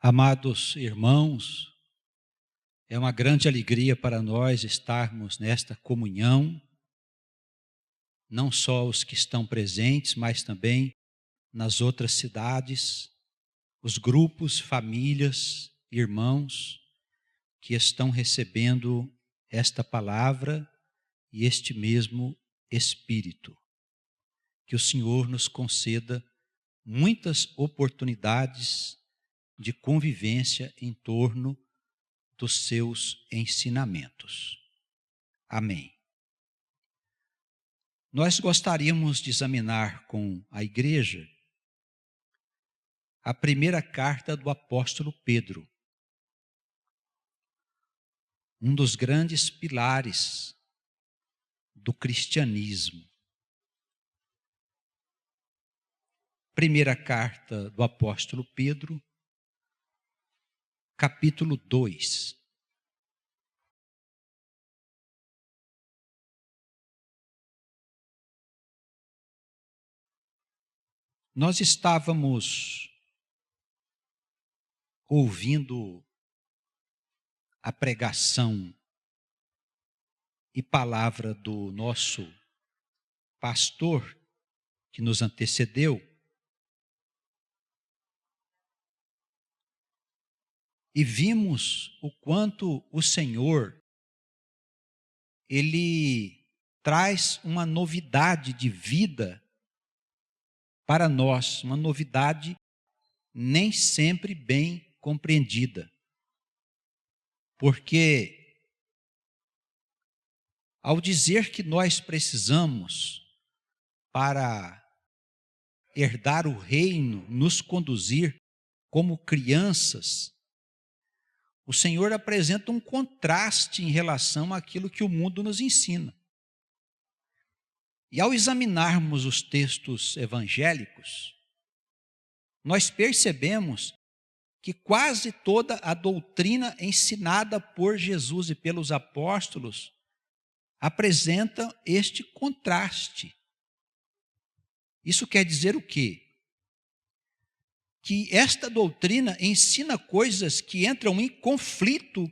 Amados irmãos, é uma grande alegria para nós estarmos nesta comunhão, não só os que estão presentes, mas também nas outras cidades, os grupos, famílias, irmãos que estão recebendo esta palavra e este mesmo Espírito. Que o Senhor nos conceda muitas oportunidades de convivência em torno dos seus ensinamentos. Amém. Nós gostaríamos de examinar com a igreja a primeira carta do apóstolo Pedro, um dos grandes pilares do cristianismo. Primeira carta do apóstolo Pedro, capítulo 2. Nós estávamos ouvindo a pregação e palavra do nosso pastor que nos antecedeu, e vimos o quanto o Senhor, Ele traz uma novidade de vida para nós, uma novidade nem sempre bem compreendida. Porque ao dizer que nós precisamos, para herdar o reino, nos conduzir como crianças, o Senhor apresenta um contraste em relação àquilo que o mundo nos ensina. E ao examinarmos os textos evangélicos, nós percebemos que quase toda a doutrina ensinada por Jesus e pelos apóstolos apresenta este contraste. Isso quer dizer o quê? Que esta doutrina ensina coisas que entram em conflito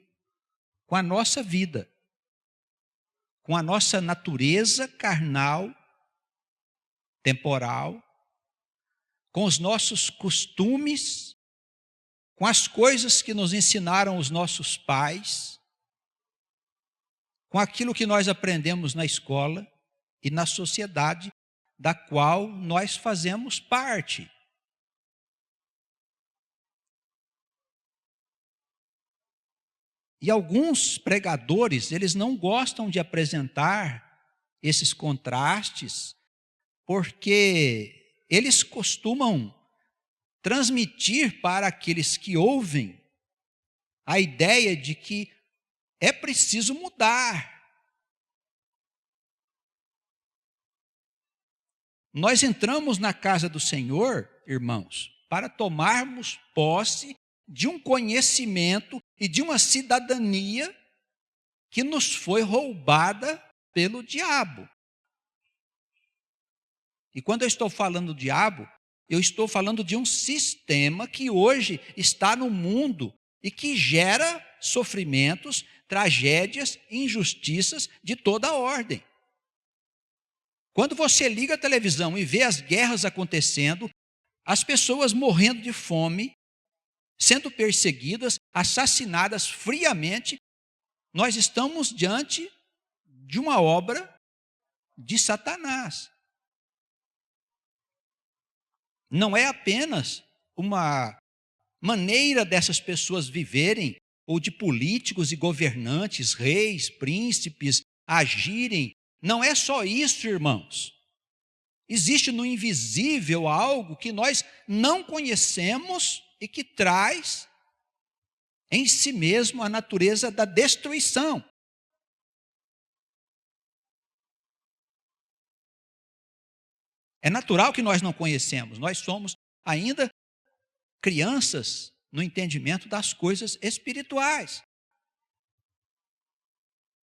com a nossa vida, com a nossa natureza carnal, temporal, com os nossos costumes, com as coisas que nos ensinaram os nossos pais, com aquilo que nós aprendemos na escola e na sociedade da qual nós fazemos parte. E alguns pregadores, eles não gostam de apresentar esses contrastes, porque eles costumam transmitir para aqueles que ouvem a ideia de que é preciso mudar. Nós entramos na casa do Senhor, irmãos, para tomarmos posse de um conhecimento e de uma cidadania que nos foi roubada pelo diabo. E quando eu estou falando diabo, eu estou falando de um sistema que hoje está no mundo e que gera sofrimentos, tragédias, injustiças de toda a ordem. Quando você liga a televisão e vê as guerras acontecendo, as pessoas morrendo de fome, sendo perseguidas, assassinadas friamente, nós estamos diante de uma obra de Satanás. Não é apenas uma maneira dessas pessoas viverem, ou de políticos e governantes, reis, príncipes, agirem. Não é só isso, irmãos. Existe no invisível algo que nós não conhecemos e que traz em si mesmo a natureza da destruição. É natural que nós não conhecemos, nós somos ainda crianças no entendimento das coisas espirituais.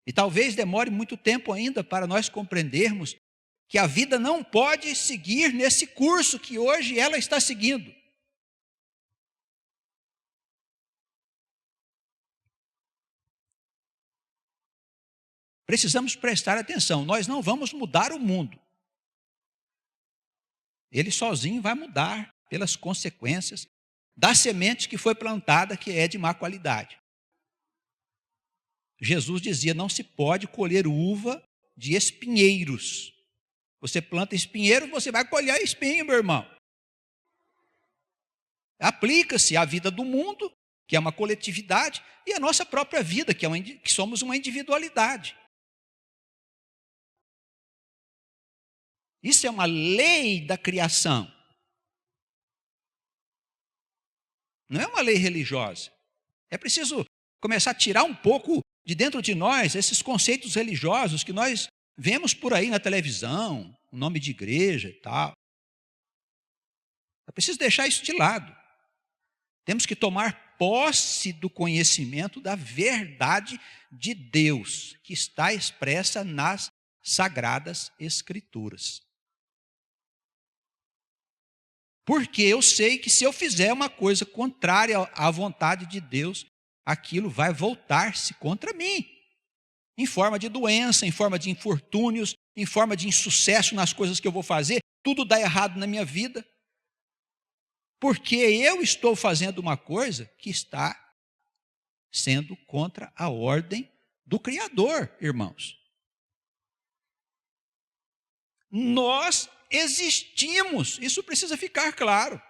E talvez demore muito tempo ainda para nós compreendermos que a vida não pode seguir nesse curso que hoje ela está seguindo. precisamos prestar atenção. Nós não vamos mudar o mundo. Ele sozinho vai mudar pelas consequências da semente que foi plantada, que é de má qualidade. Jesus dizia, não se pode colher uva de espinheiros. Você planta espinheiro, você vai colher espinho, meu irmão. Aplica-se à vida do mundo, que é uma coletividade, e a nossa própria vida, que somos uma individualidade. Isso é uma lei da criação. Não é uma lei religiosa. É preciso começar a tirar um pouco de dentro de nós esses conceitos religiosos que nós vemos por aí na televisão, o nome de igreja e tal. É preciso deixar isso de lado. Temos que tomar posse do conhecimento da verdade de Deus, que está expressa nas Sagradas Escrituras. Porque eu sei que se eu fizer uma coisa contrária à vontade de Deus, aquilo vai voltar-se contra mim. Em forma de doença, em forma de infortúnios, em forma de insucesso nas coisas que eu vou fazer, tudo dá errado na minha vida. Porque eu estou fazendo uma coisa que está sendo contra a ordem do Criador, irmãos. Nós existimos, isso precisa ficar claro.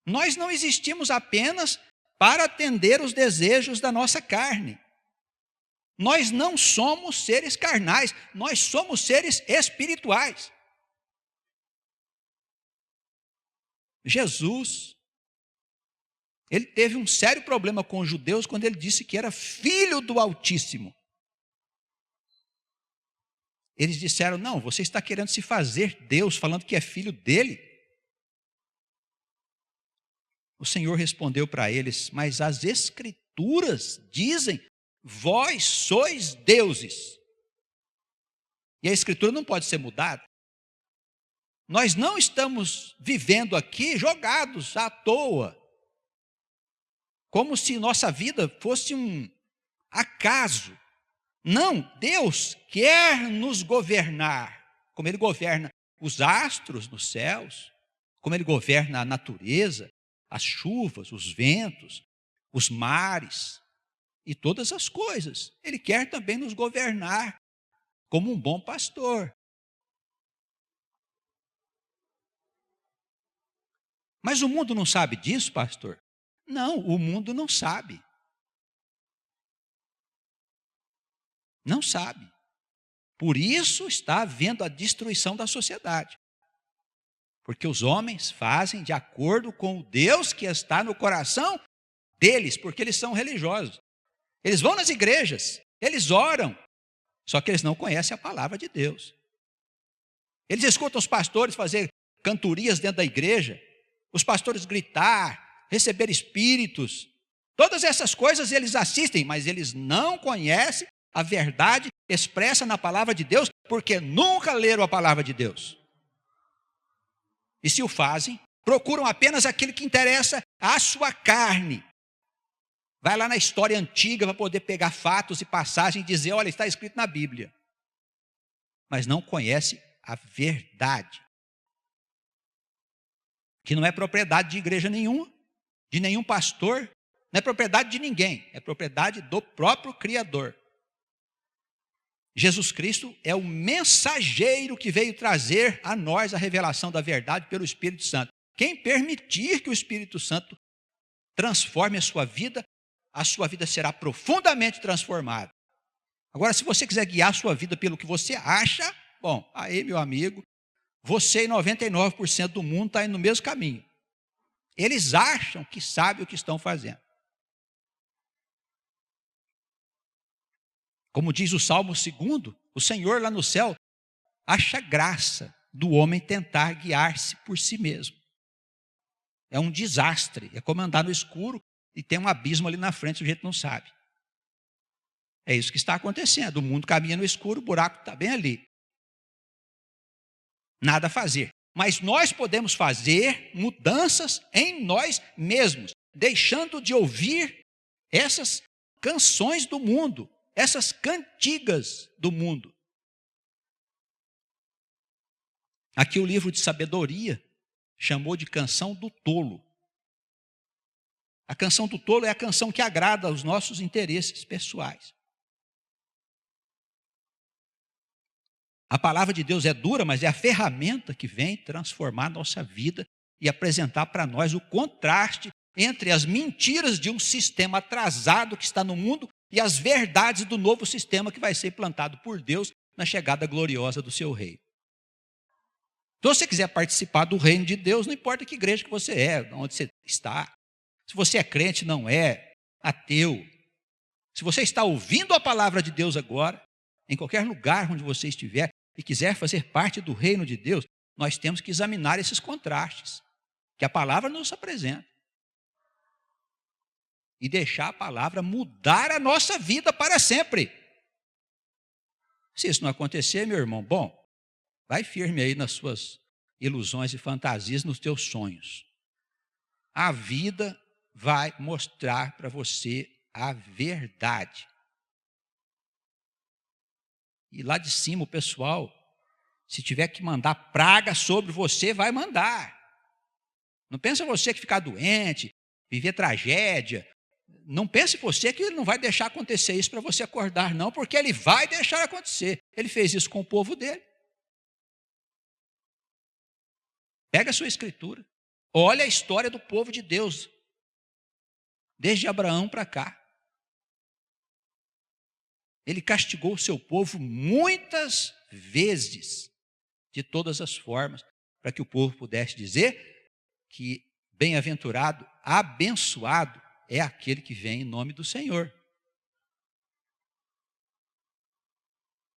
Nós não existimos apenas para atender os desejos da nossa carne. Nós não somos seres carnais, nós somos seres espirituais. Jesus, ele teve um sério problema com os judeus quando ele disse que era filho do Altíssimo. Eles disseram, não, você está querendo se fazer Deus, falando que é filho dele. O Senhor respondeu para eles, mas as Escrituras dizem, vós sois deuses. E a Escritura não pode ser mudada. Nós não estamos vivendo aqui jogados à toa, como se nossa vida fosse um acaso. Não, Deus quer nos governar, como Ele governa os astros nos céus, como Ele governa a natureza, as chuvas, os ventos, os mares e todas as coisas. Ele quer também nos governar como um bom pastor. Mas o mundo não sabe disso, pastor? Não, o mundo não sabe. Não sabe. Por isso está havendo a destruição da sociedade. Porque os homens fazem de acordo com o Deus que está no coração deles, porque eles são religiosos. Eles vão nas igrejas, eles oram, só que eles não conhecem a palavra de Deus. Eles escutam os pastores fazer cantorias dentro da igreja, os pastores gritar, receber espíritos, todas essas coisas eles assistem, mas eles não conhecem a verdade expressa na palavra de Deus, porque nunca leram a palavra de Deus. E se o fazem, procuram apenas aquilo que interessa à sua carne. Vai lá na história antiga para poder pegar fatos e passagens e dizer, olha, está escrito na Bíblia. Mas não conhece a verdade. Que não é propriedade de igreja nenhuma, de nenhum pastor, não é propriedade de ninguém, é propriedade do próprio Criador. Jesus Cristo é o mensageiro que veio trazer a nós a revelação da verdade pelo Espírito Santo. Quem permitir que o Espírito Santo transforme a sua vida será profundamente transformada. Agora, se você quiser guiar a sua vida pelo que você acha, bom, aí, meu amigo, você e 99% do mundo está indo no mesmo caminho. Eles acham que sabem o que estão fazendo. Como diz o Salmo 2, o Senhor lá no céu acha graça do homem tentar guiar-se por si mesmo. É um desastre, é como andar no escuro e tem um abismo ali na frente, o sujeito não sabe. É isso que está acontecendo, o mundo caminha no escuro, o buraco está bem ali. Nada a fazer. Mas nós podemos fazer mudanças em nós mesmos, deixando de ouvir essas canções do mundo, essas cantigas do mundo. Aqui o livro de sabedoria chamou de canção do tolo. A canção do tolo é a canção que agrada aos nossos interesses pessoais. A palavra de Deus é dura, mas é a ferramenta que vem transformar a nossa vida e apresentar para nós o contraste entre as mentiras de um sistema atrasado que está no mundo e as verdades do novo sistema que vai ser implantado por Deus na chegada gloriosa do seu reino. Então, se você quiser participar do reino de Deus, não importa que igreja que você é, onde você está. Se você é crente, não é, ateu. Se você está ouvindo a palavra de Deus agora, em qualquer lugar onde você estiver, e quiser fazer parte do reino de Deus, nós temos que examinar esses contrastes que a palavra nos apresenta. E deixar a palavra mudar a nossa vida para sempre. Se isso não acontecer, meu irmão, bom, vai firme aí nas suas ilusões e fantasias, nos teus sonhos. A vida vai mostrar para você a verdade. E lá de cima o pessoal, se tiver que mandar praga sobre você, vai mandar. Não pensa você que ficar doente, viver tragédia. Não pense você que ele não vai deixar acontecer isso para você acordar, não, porque ele vai deixar acontecer. Ele fez isso com o povo dele. Pega a sua escritura, olha a história do povo de Deus, desde Abraão para cá. Ele castigou o seu povo muitas vezes, de todas as formas, para que o povo pudesse dizer que bem-aventurado, abençoado é aquele que vem em nome do Senhor.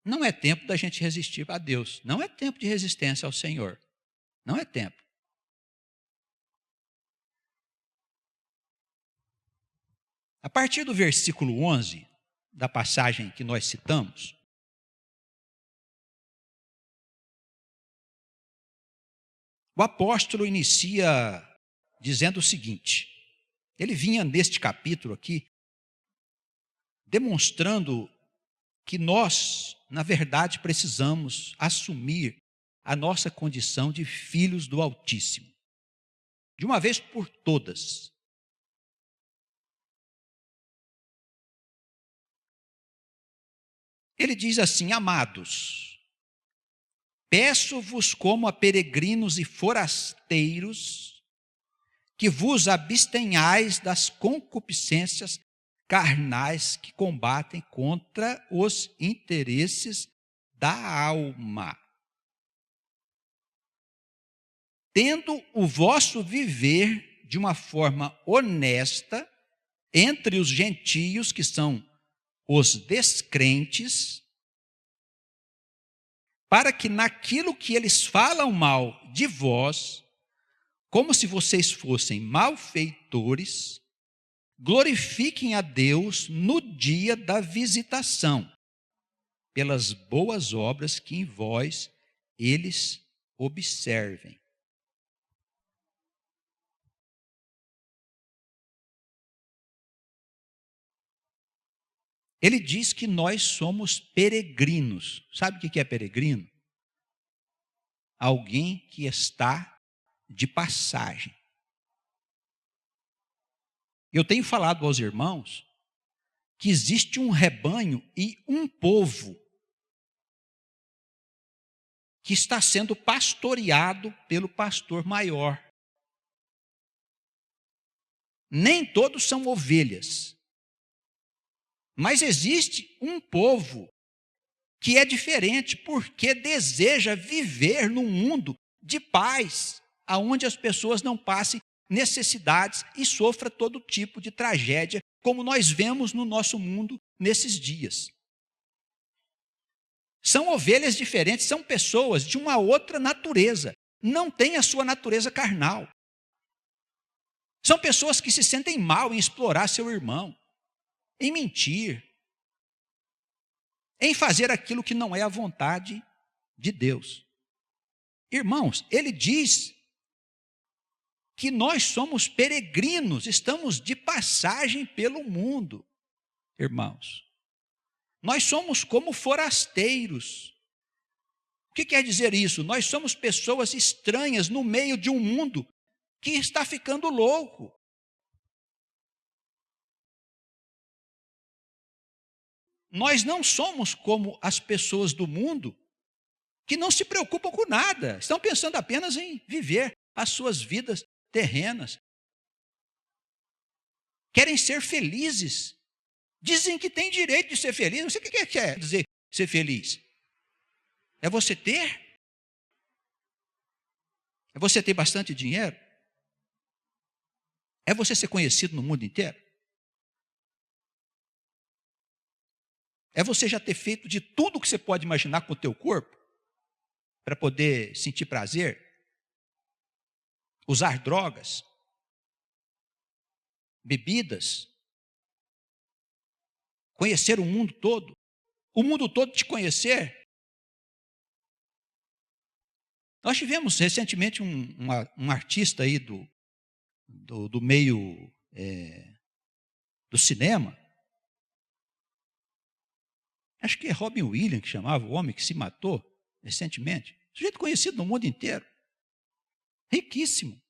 Não é tempo da gente resistir a Deus, não é tempo de resistência ao Senhor, não é tempo. A partir do versículo 11, da passagem que nós citamos, o apóstolo inicia dizendo o seguinte, ele vinha neste capítulo aqui, demonstrando que nós, na verdade, precisamos assumir a nossa condição de filhos do Altíssimo, de uma vez por todas. Ele diz assim, amados, peço-vos como a peregrinos e forasteiros, que vos abstenhais das concupiscências carnais que combatem contra os interesses da alma. Tendo o vosso viver de uma forma honesta entre os gentios, que são os descrentes, para que naquilo que eles falam mal de vós, como se vocês fossem malfeitores, glorifiquem a Deus no dia da visitação, pelas boas obras que em vós eles observem. Ele diz que nós somos peregrinos. Sabe o que é peregrino? Alguém que está de passagem. Eu tenho falado aos irmãos que existe um rebanho e um povo que está sendo pastoreado pelo pastor maior. Nem todos são ovelhas. Mas existe um povo que é diferente, porque deseja viver num mundo de paz, onde as pessoas não passem necessidades e sofram todo tipo de tragédia, como nós vemos no nosso mundo nesses dias. São ovelhas diferentes, são pessoas de uma outra natureza, não têm a sua natureza carnal. São pessoas que se sentem mal em explorar seu irmão, em mentir, em fazer aquilo que não é a vontade de Deus. Irmãos, ele diz que nós somos peregrinos, estamos de passagem pelo mundo, irmãos. Nós somos como forasteiros. O que quer dizer isso? Nós somos pessoas estranhas no meio de um mundo que está ficando louco. Nós não somos como as pessoas do mundo que não se preocupam com nada, estão pensando apenas em viver as suas vidas terrenas. Querem ser felizes. Dizem que tem direito de ser feliz. Não sei o que quer dizer ser feliz. É você ter? É você ter bastante dinheiro? É você ser conhecido no mundo inteiro? É você já ter feito de tudo que você pode imaginar com o teu corpo para poder sentir prazer? Usar drogas? Bebidas? Conhecer o mundo todo? O mundo todo te conhecer? Nós tivemos recentemente um artista aí do meio do cinema, acho que é Robin Williams que chamava, o homem que se matou recentemente, sujeito conhecido no mundo inteiro, riquíssimo.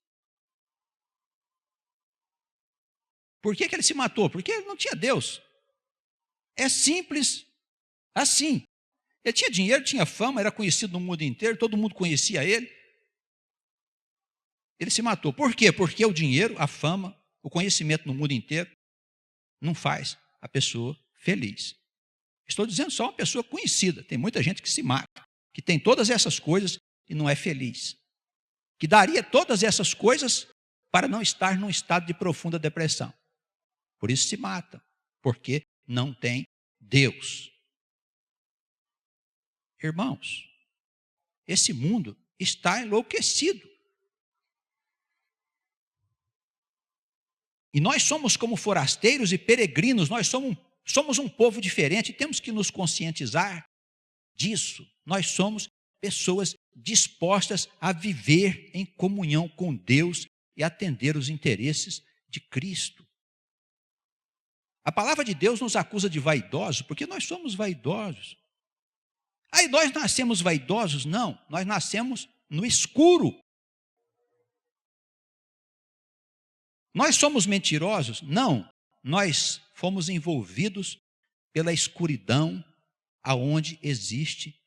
Por que ele se matou? Porque ele não tinha Deus. É simples assim. Ele tinha dinheiro, tinha fama, era conhecido no mundo inteiro, todo mundo conhecia ele. Ele se matou. Por quê? Porque o dinheiro, a fama, o conhecimento no mundo inteiro não faz a pessoa feliz. Estou dizendo só uma pessoa conhecida. Tem muita gente que se mata, que tem todas essas coisas e não é feliz. Que daria todas essas coisas para não estar num estado de profunda depressão. Por isso se mata, porque não tem Deus. Irmãos, esse mundo está enlouquecido. E nós somos como forasteiros e peregrinos, nós somos um povo diferente, temos que nos conscientizar disso. Nós somos pessoas dispostas a viver em comunhão com Deus e atender os interesses de Cristo. A palavra de Deus nos acusa de vaidosos, porque nós somos vaidosos. Aí nós nascemos vaidosos? Não, nós nascemos no escuro. Nós somos mentirosos? Não, nós fomos envolvidos pela escuridão aonde existe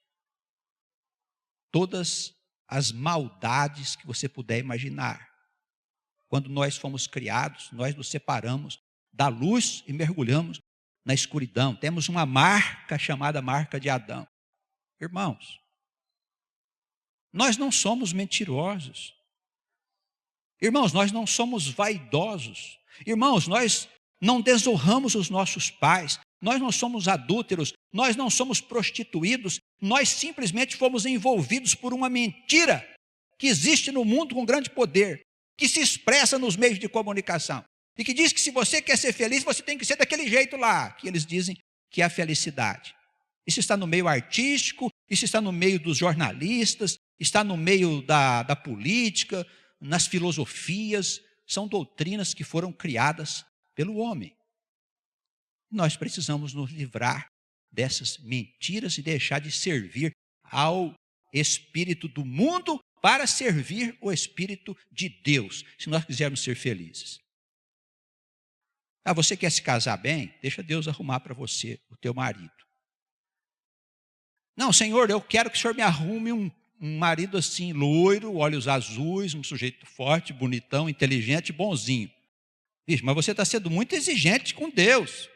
todas as maldades que você puder imaginar. Quando nós fomos criados, nós nos separamos da luz e mergulhamos na escuridão. Temos uma marca chamada marca de Adão. Irmãos, nós não somos mentirosos. Irmãos, nós não somos vaidosos. Irmãos, nós não desonramos os nossos pais. Nós não somos adúlteros. Nós não somos prostituídos. Nós simplesmente fomos envolvidos por uma mentira que existe no mundo com grande poder, que se expressa nos meios de comunicação. E que diz que se você quer ser feliz, você tem que ser daquele jeito lá, que eles dizem que é a felicidade. Isso está no meio artístico, isso está no meio dos jornalistas, está no meio da política, nas filosofias. São doutrinas que foram criadas pelo homem. Nós precisamos nos livrar dessas mentiras e deixar de servir ao espírito do mundo para servir o espírito de Deus, se nós quisermos ser felizes. Você quer se casar bem? Deixa Deus arrumar para você o teu marido. Não, Senhor, eu quero que o Senhor me arrume um marido assim, loiro, olhos azuis, um sujeito forte, bonitão, inteligente, bonzinho. Vixe, mas você está sendo muito exigente com Deus.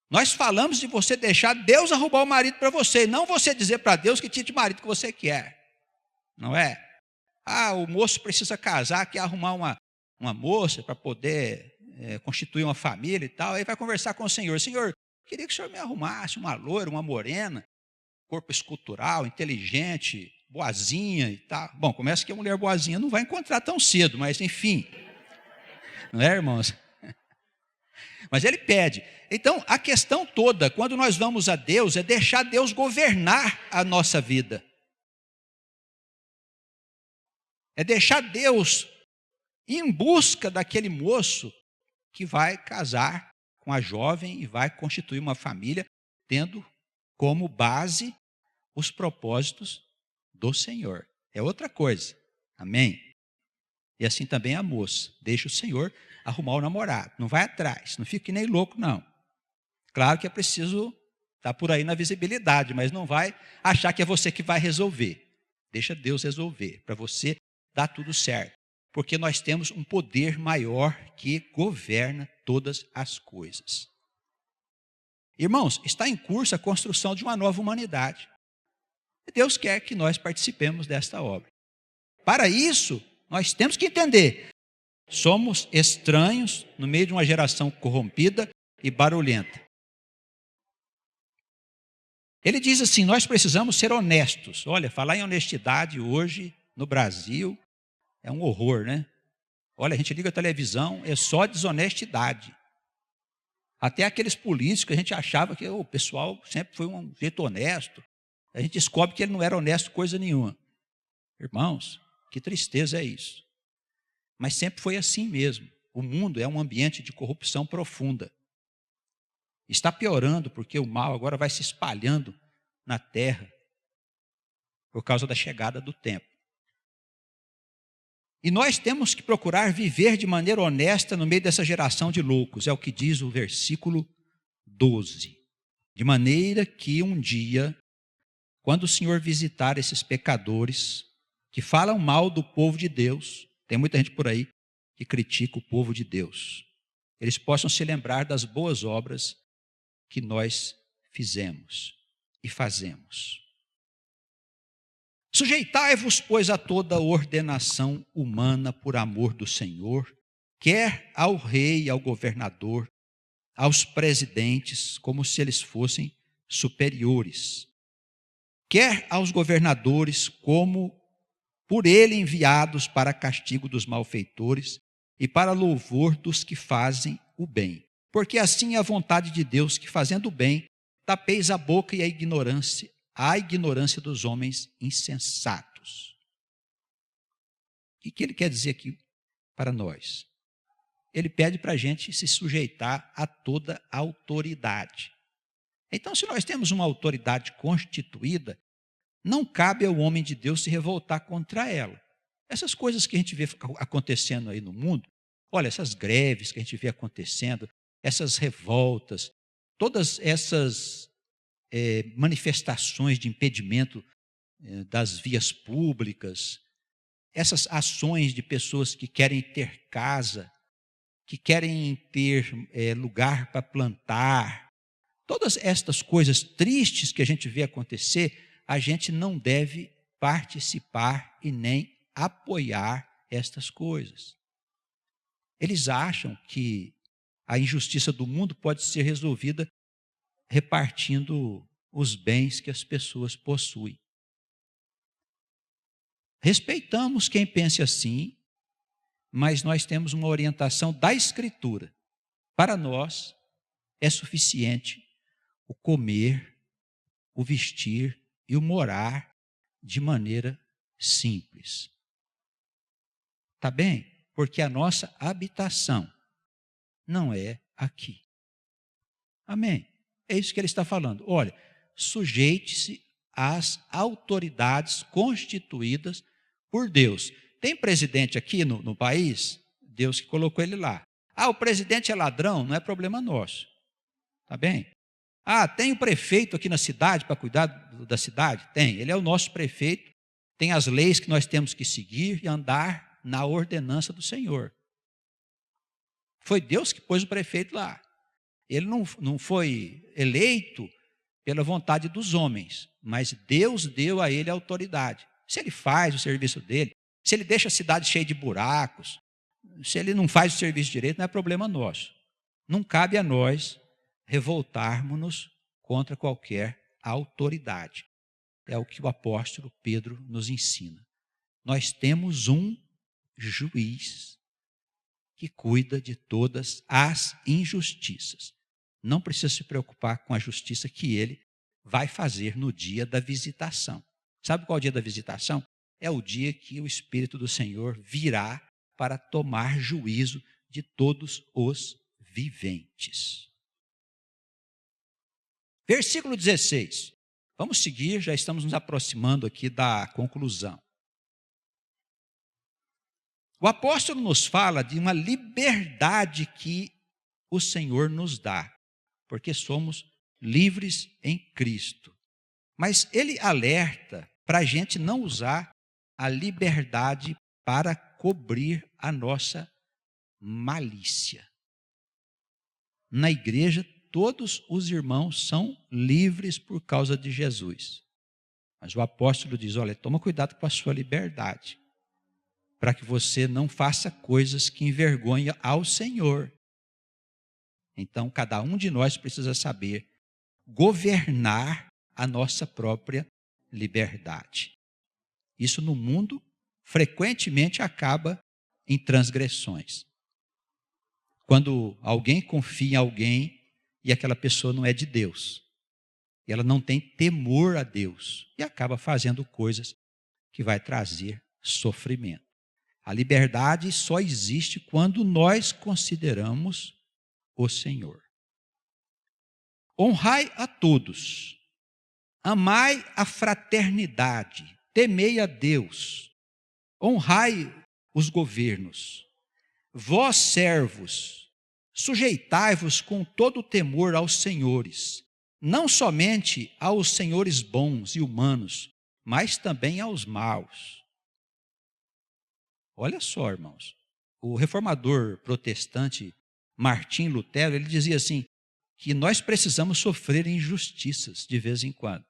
Nós falamos de você deixar Deus arrumar o marido para você, não você dizer para Deus que tipo de marido que você quer. Não é? O moço precisa casar, quer arrumar uma moça para poder constituir uma família e tal. Aí vai conversar com o Senhor. Senhor, queria que o Senhor me arrumasse uma loira, uma morena, corpo escultural, inteligente, boazinha e tal. Bom, começa que a mulher boazinha não vai encontrar tão cedo, mas enfim. Não é, irmãos? Mas ele pede. Então, a questão toda, quando nós vamos a Deus, é deixar Deus governar a nossa vida. É deixar Deus ir em busca daquele moço que vai casar com a jovem e vai constituir uma família, tendo como base os propósitos do Senhor. É outra coisa. Amém? E assim também a moça. Deixa o Senhor arrumar o namorado. Não vai atrás. Não fique nem louco, não. Claro que é preciso estar por aí na visibilidade, mas não vai achar que é você que vai resolver. Deixa Deus resolver, para você dar tudo certo. Porque nós temos um poder maior que governa todas as coisas. Irmãos, está em curso a construção de uma nova humanidade. Deus quer que nós participemos desta obra. Para isso, nós temos que entender: somos estranhos no meio de uma geração corrompida e barulhenta. Ele diz assim: nós precisamos ser honestos. Olha, falar em honestidade hoje no Brasil é um horror, né? Olha, a gente liga a televisão, é só desonestidade. Até aqueles políticos que a gente achava que o pessoal sempre foi um jeito honesto, a gente descobre que ele não era honesto coisa nenhuma. Irmãos, que tristeza é isso. Mas sempre foi assim mesmo. O mundo é um ambiente de corrupção profunda. Está piorando porque o mal agora vai se espalhando na terra por causa da chegada do tempo. E nós temos que procurar viver de maneira honesta no meio dessa geração de loucos. É o que diz o versículo 12. De maneira que um dia, quando o Senhor visitar esses pecadores que falam mal do povo de Deus, tem muita gente por aí que critica o povo de Deus, eles possam se lembrar das boas obras que nós fizemos e fazemos. Sujeitai-vos, pois, a toda ordenação humana por amor do Senhor, quer ao rei, ao governador, aos presidentes, como se eles fossem superiores, quer aos governadores, como por ele enviados para castigo dos malfeitores e para louvor dos que fazem o bem. Porque assim é a vontade de Deus, que fazendo o bem, tapeis a boca e a ignorância dos homens insensatos. O que ele quer dizer aqui para nós? Ele pede para a gente se sujeitar a toda autoridade. Então, se nós temos uma autoridade constituída, não cabe ao homem de Deus se revoltar contra ela. Essas coisas que a gente vê acontecendo aí no mundo, olha, essas greves que a gente vê acontecendo, essas revoltas, todas essas manifestações de impedimento das vias públicas, essas ações de pessoas que querem ter casa, que querem ter lugar para plantar, todas estas coisas tristes que a gente vê acontecer, a gente não deve participar e nem apoiar estas coisas. Eles acham que a injustiça do mundo pode ser resolvida repartindo os bens que as pessoas possuem. Respeitamos quem pense assim, mas nós temos uma orientação da Escritura. Para nós é suficiente o comer, o vestir e o morar de maneira simples. Tá bem? Porque a nossa habitação não é aqui. Amém? É isso que ele está falando. Olha, sujeite-se às autoridades constituídas por Deus. Tem presidente aqui no país? Deus que colocou ele lá. Ah, o presidente é ladrão? Não é problema nosso. Tá bem? Ah, tem o prefeito aqui na cidade para cuidar da cidade? Tem. Ele é o nosso prefeito. Tem as leis que nós temos que seguir e andar na ordenança do Senhor. Foi Deus que pôs o prefeito lá. Ele não foi eleito pela vontade dos homens, mas Deus deu a ele a autoridade. Se ele faz o serviço dele, se ele deixa a cidade cheia de buracos, se ele não faz o serviço direito, não é problema nosso. Não cabe a nós revoltarmos-nos contra qualquer autoridade. É o que o apóstolo Pedro nos ensina. Nós temos um juiz que cuida de todas as injustiças. Não precisa se preocupar com a justiça que ele vai fazer no dia da visitação. Sabe qual é o dia da visitação? É o dia que o Espírito do Senhor virá para tomar juízo de todos os viventes. Versículo 16. Vamos seguir, já estamos nos aproximando aqui da conclusão. O apóstolo nos fala de uma liberdade que o Senhor nos dá, porque somos livres em Cristo. Mas ele alerta para a gente não usar a liberdade para cobrir a nossa malícia. Na igreja, todos os irmãos são livres por causa de Jesus. Mas o apóstolo diz, olha, toma cuidado com a sua liberdade, para que você não faça coisas que envergonhem ao Senhor. Então, cada um de nós precisa saber governar a nossa própria liberdade. Isso no mundo frequentemente acaba em transgressões. Quando alguém confia em alguém e aquela pessoa não é de Deus, e ela não tem temor a Deus, e acaba fazendo coisas que vai trazer sofrimento. A liberdade só existe quando nós consideramos o Senhor. Honrai a todos, amai a fraternidade, temei a Deus, honrai os governos. Vós, servos, sujeitai-vos com todo o temor aos senhores, não somente aos senhores bons e humanos, mas também aos maus. Olha só, irmãos, o reformador protestante Martim Lutero, ele dizia assim, que nós precisamos sofrer injustiças de vez em quando.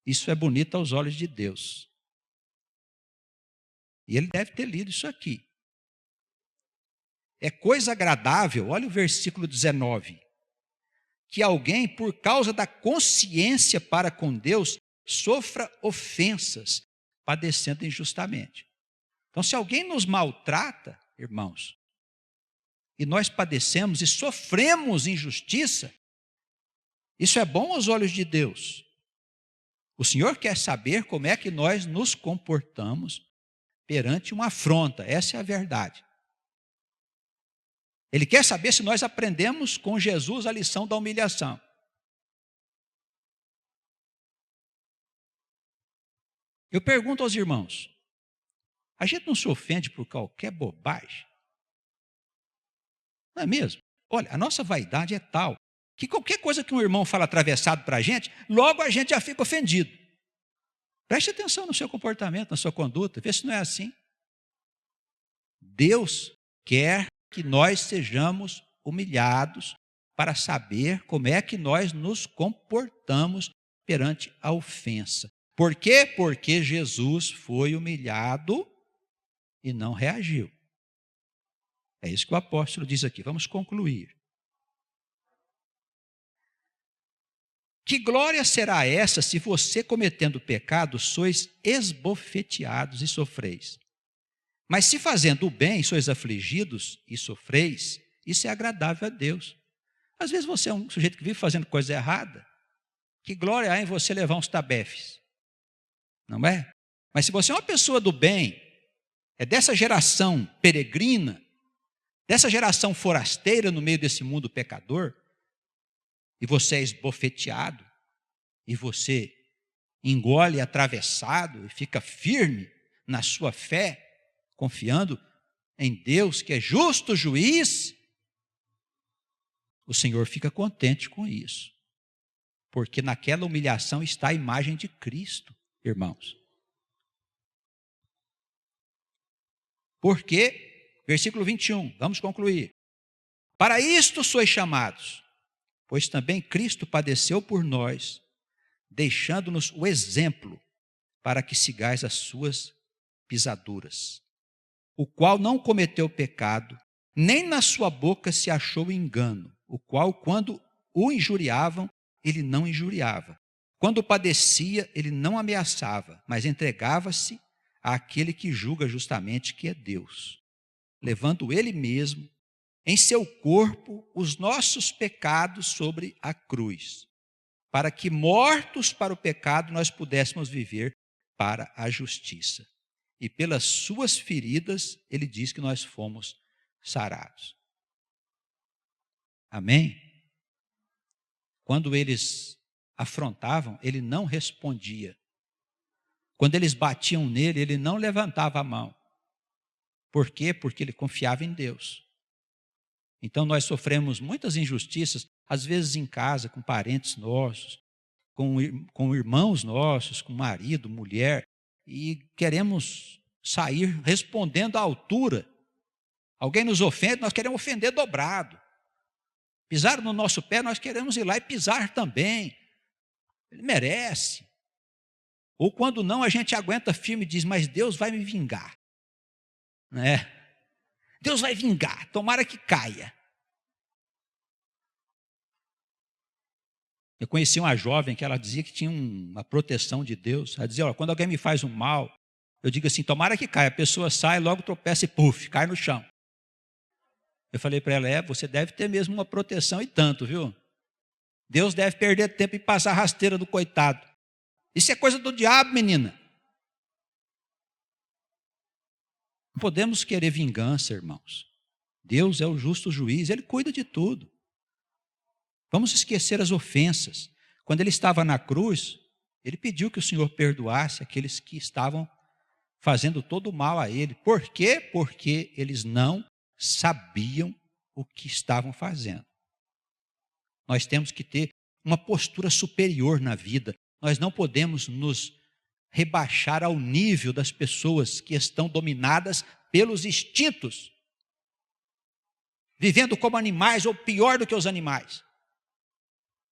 Isso é bonito aos olhos de Deus. E ele deve ter lido isso aqui. É coisa agradável, olha o versículo 19, que alguém, por causa da consciência para com Deus, sofra ofensas, padecendo injustamente. Então, se alguém nos maltrata, irmãos, e nós padecemos e sofremos injustiça, isso é bom aos olhos de Deus. O Senhor quer saber como é que nós nos comportamos perante uma afronta, essa é a verdade. Ele quer saber se nós aprendemos com Jesus a lição da humilhação. Eu pergunto aos irmãos, a gente não se ofende por qualquer bobagem? Não é mesmo? Olha, a nossa vaidade é tal, que qualquer coisa que um irmão fala atravessado para a gente, logo a gente já fica ofendido. Preste atenção no seu comportamento, na sua conduta, vê se não é assim. Deus quer que nós sejamos humilhados para saber como é que nós nos comportamos perante a ofensa. Por quê? Porque Jesus foi humilhado e não reagiu. É isso que o apóstolo diz aqui. Vamos concluir. Que glória será essa se você, cometendo pecado, sois esbofeteados e sofreis? Mas se fazendo o bem, sois afligidos e sofreis, isso é agradável a Deus. Às vezes você é um sujeito que vive fazendo coisa errada. Que glória há em você levar uns tabefes, não é? Mas se você é uma pessoa do bem, é dessa geração peregrina, dessa geração forasteira no meio desse mundo pecador, e você é esbofeteado, e você engole atravessado e fica firme na sua fé, confiando em Deus que é justo juiz, o Senhor fica contente com isso. Porque naquela humilhação está a imagem de Cristo, irmãos. Porque, versículo 21, vamos concluir. Para isto sois chamados, pois também Cristo padeceu por nós, deixando-nos o exemplo para que sigais as suas pisaduras, o qual não cometeu pecado, nem na sua boca se achou engano, o qual, quando o injuriavam, ele não injuriava. Quando padecia, ele não ameaçava, mas entregava-se àquele que julga justamente, que é Deus, levando ele mesmo em seu corpo os nossos pecados sobre a cruz, para que, mortos para o pecado, nós pudéssemos viver para a justiça. E pelas suas feridas, ele diz que nós fomos sarados. Amém? Quando eles afrontavam, ele não respondia. Quando eles batiam nele, ele não levantava a mão. Por quê? Porque ele confiava em Deus. Então nós sofremos muitas injustiças, às vezes em casa, com parentes nossos, com irmãos nossos, com marido, mulher, e queremos sair respondendo à altura. Alguém nos ofende, nós queremos ofender dobrado. Pisaram no nosso pé, nós queremos ir lá e pisar também. Ele merece. Ou quando não, a gente aguenta firme e diz, mas Deus vai me vingar. Né? Deus vai vingar, tomara que caia. Eu conheci uma jovem que ela dizia que tinha uma proteção de Deus. Ela dizia, quando alguém me faz um mal, eu digo assim, tomara que caia. A pessoa sai, logo tropeça e puf, cai no chão. Eu falei para ela, você deve ter mesmo uma proteção e tanto, viu? Deus deve perder tempo e passar a rasteira do coitado. Isso é coisa do diabo, menina. Não podemos querer vingança, irmãos. Deus é o justo juiz, Ele cuida de tudo. Vamos esquecer as ofensas. Quando Ele estava na cruz, Ele pediu que o Senhor perdoasse aqueles que estavam fazendo todo o mal a Ele. Por quê? Porque eles não sabiam o que estavam fazendo. Nós temos que ter uma postura superior na vida. Nós não podemos nos rebaixar ao nível das pessoas que estão dominadas pelos instintos, vivendo como animais ou pior do que os animais.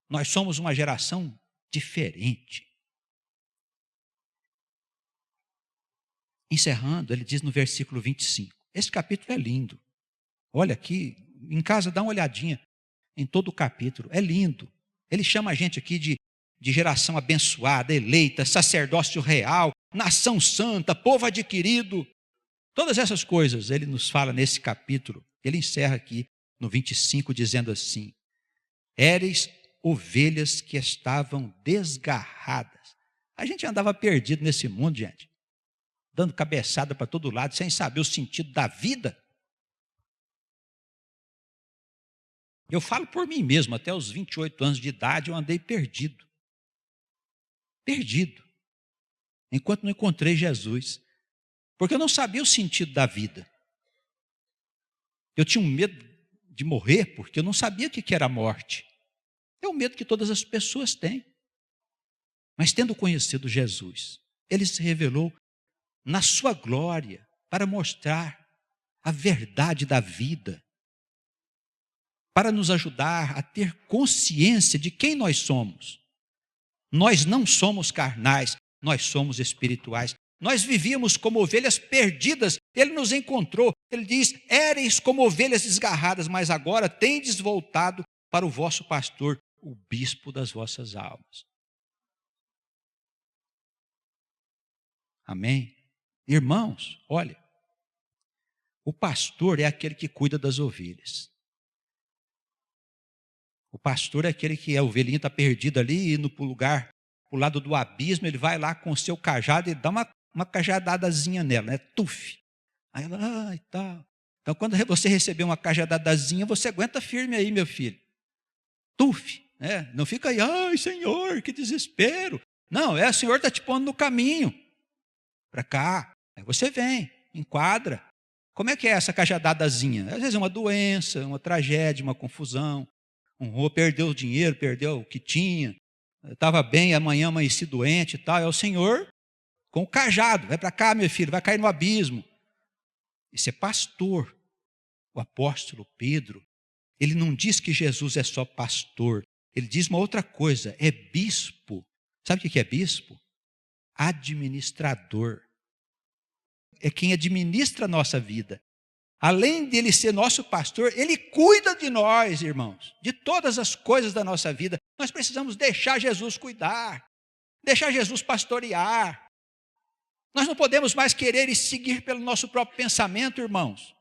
Nós somos uma geração diferente. Encerrando, ele diz no versículo 25, esse capítulo é lindo. Olha aqui, em casa dá uma olhadinha em todo o capítulo, é lindo. Ele chama a gente aqui de geração abençoada, eleita, sacerdócio real, nação santa, povo adquirido. Todas essas coisas ele nos fala nesse capítulo. Ele encerra aqui no 25 dizendo assim, éreis ovelhas que estavam desgarradas. A gente andava perdido nesse mundo, gente, dando cabeçada para todo lado, sem saber o sentido da vida. Eu falo por mim mesmo, até os 28 anos de idade eu andei perdido. Perdido. Enquanto não encontrei Jesus. Porque eu não sabia o sentido da vida. Eu tinha um medo de morrer, porque eu não sabia o que era a morte. É o medo que todas as pessoas têm. Mas tendo conhecido Jesus, Ele se revelou na sua glória para mostrar a verdade da vida, para nos ajudar a ter consciência de quem nós somos. Nós não somos carnais, nós somos espirituais. Nós vivíamos como ovelhas perdidas, Ele nos encontrou. Ele diz, éreis como ovelhas desgarradas, mas agora tendes voltado para o vosso pastor, o bispo das vossas almas. Amém? Irmãos, olha, o pastor é aquele que cuida das ovelhas. O pastor é aquele que a ovelhinha está perdida ali, indo para o lugar, para o lado do abismo, ele vai lá com o seu cajado e dá uma cajadadazinha nela, né? Tuf. Aí ela, e tal. Então, quando você receber uma cajadadazinha, você aguenta firme aí, meu filho. Tuf, né? Não fica aí, ai, Senhor, que desespero. Não, o Senhor está te pondo no caminho. Para cá. Aí você vem, enquadra. Como é que é essa cajadadazinha? Às vezes é uma doença, uma tragédia, uma confusão. Perdeu o dinheiro, perdeu o que tinha. Estava bem, amanhã amanheci doente e tal. É o Senhor com o cajado. Vai para cá, meu filho, vai cair no abismo. Esse é pastor. O apóstolo Pedro, ele não diz que Jesus é só pastor. Ele diz uma outra coisa, é bispo. Sabe o que é bispo? Administrador. É quem administra a nossa vida. Além de ele ser nosso pastor, ele cuida de nós, irmãos, de todas as coisas da nossa vida. Nós precisamos deixar Jesus cuidar, deixar Jesus pastorear. Nós não podemos mais querer e seguir pelo nosso próprio pensamento, irmãos.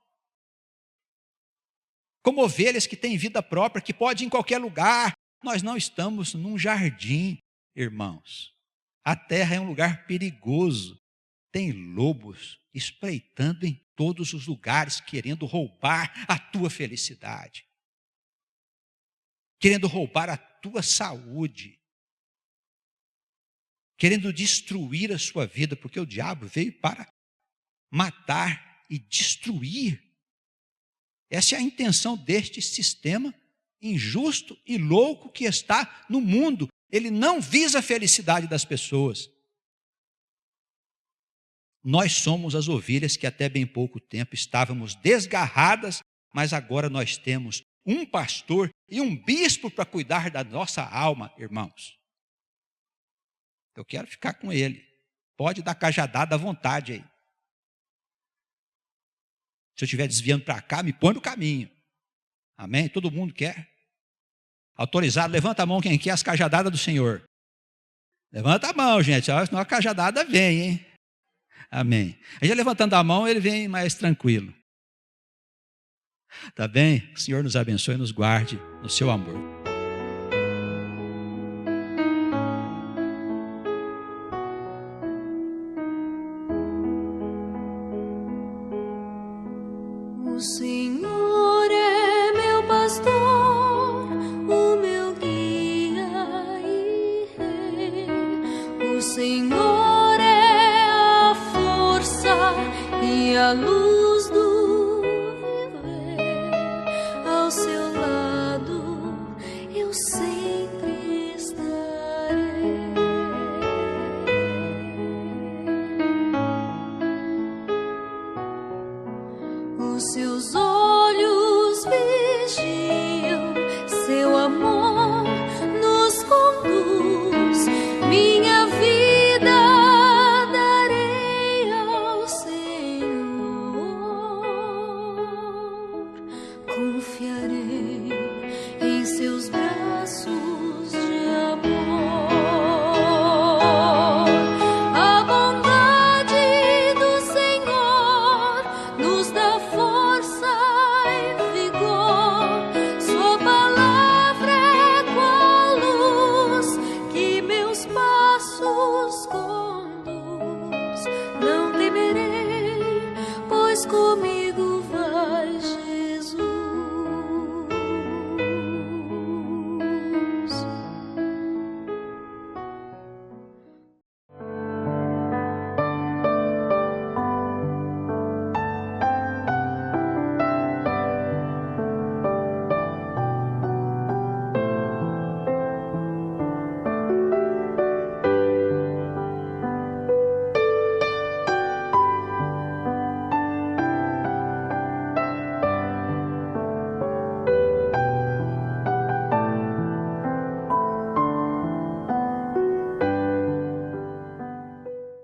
Como ovelhas que têm vida própria, que pode ir em qualquer lugar. Nós não estamos num jardim, irmãos. A terra é um lugar perigoso. Tem lobos espreitando em todos os lugares, querendo roubar a tua felicidade. Querendo roubar a tua saúde, querendo destruir a sua vida, porque o diabo veio para matar e destruir. Essa é a intenção deste sistema injusto e louco que está no mundo. Ele não visa a felicidade das pessoas. Nós somos as ovelhas que até bem pouco tempo estávamos desgarradas, mas agora nós temos um pastor e um bispo para cuidar da nossa alma, irmãos. Eu quero ficar com ele. Pode dar cajadada à vontade aí. Se eu estiver desviando para cá, me põe no caminho. Amém? Todo mundo quer? Autorizado, levanta a mão quem quer as cajadadas do Senhor. Levanta a mão, gente, senão a cajadada vem, hein? Amém. Aí já levantando a mão, ele vem mais tranquilo. Tá bem? O Senhor nos abençoe e nos guarde no seu amor. O Senhor é meu pastor, o meu guia e rei. O Senhor é a força e a luz do viver. Ao seu lado eu sempre estarei. Os seus olhos vigiam, seu amor nos conduz. Minha vida darei ao Senhor, confiarei em seus braços de amor. A bondade do Senhor nos dá força e vigor. Sua palavra é qual luz que meus passos conduz. Não temerei, pois comigo